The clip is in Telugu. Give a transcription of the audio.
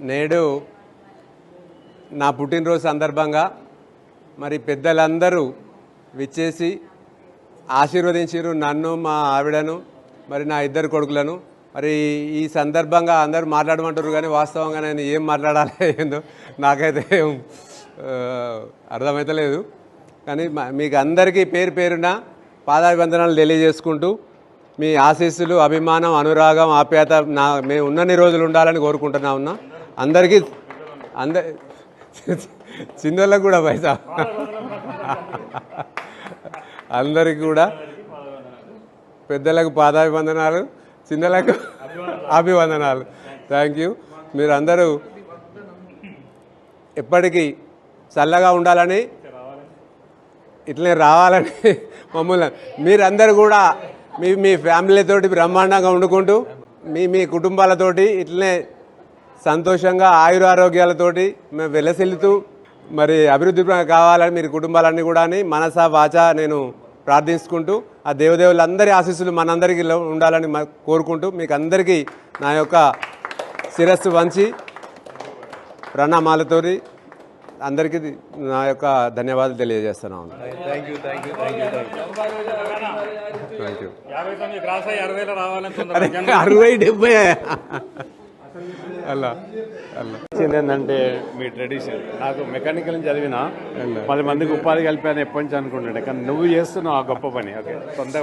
నేడు నా పుట్టినరోజు సందర్భంగా మరి పెద్దలందరూ విచ్చేసి ఆశీర్వదించారు నన్ను, మా ఆవిడను, మరి నా ఇద్దరు కొడుకులను. మరి ఈ సందర్భంగా అందరూ మాట్లాడమంటారు, కానీ వాస్తవంగా నేను ఏం మాట్లాడాలి ఏందో నాకైతే అర్థమవుతలేదు. కానీ మీకు అందరికీ పేరు పేరున పాదాభివందనాలు తెలియజేసుకుంటూ మీ ఆశీస్సులు, అభిమానం, అనురాగం, ఆప్యాయత మేము ఉన్నన్ని రోజులు ఉండాలని కోరుకుంటున్నా ఉన్నా. అందరికీ చిన్నోళ్ళకు కూడా పైసా అందరికీ కూడా పెద్దలకు పాదాభివందనాలు, చిన్నలకు అభివందనాలు. Thank you. మీరందరూ ఎప్పటికీ చల్లగా ఉండాలని, ఇట్లనే రావాలని మమ్మల్ని మీరందరూ కూడా మీ ఫ్యామిలీతోటి బ్రహ్మాండంగా వండుకుంటూ మీ కుటుంబాలతోటి ఇట్లనే సంతోషంగా ఆయురారోగ్యాలతోటి మేము వెలసిల్లుతూ మరి అభివృద్ధి కావాలని మీరు కుటుంబాలన్నీ కూడా మనసా వాచ నేను ప్రార్థించుకుంటూ ఆ దేవదేవులందరి ఆశీస్సులు మనందరికీ ఉండాలని కోరుకుంటూ మీకు అందరికీ నా యొక్క శిరస్సు వంచి ప్రణామాలతో అందరికీ నా యొక్క ధన్యవాదాలు తెలియజేస్తున్నాను. Thank you. 60-70 అలా ఏంటంటే మీ ట్రెడిషన్ నాకు మెకానికల్ చదివిన 10 మందికి ఉపాధి కలిపాను ఎప్పటి నుంచి అనుకుంటుండే, కానీ నువ్వు చేస్తున్నావు ఆ గొప్ప పని. ఓకే, సొంత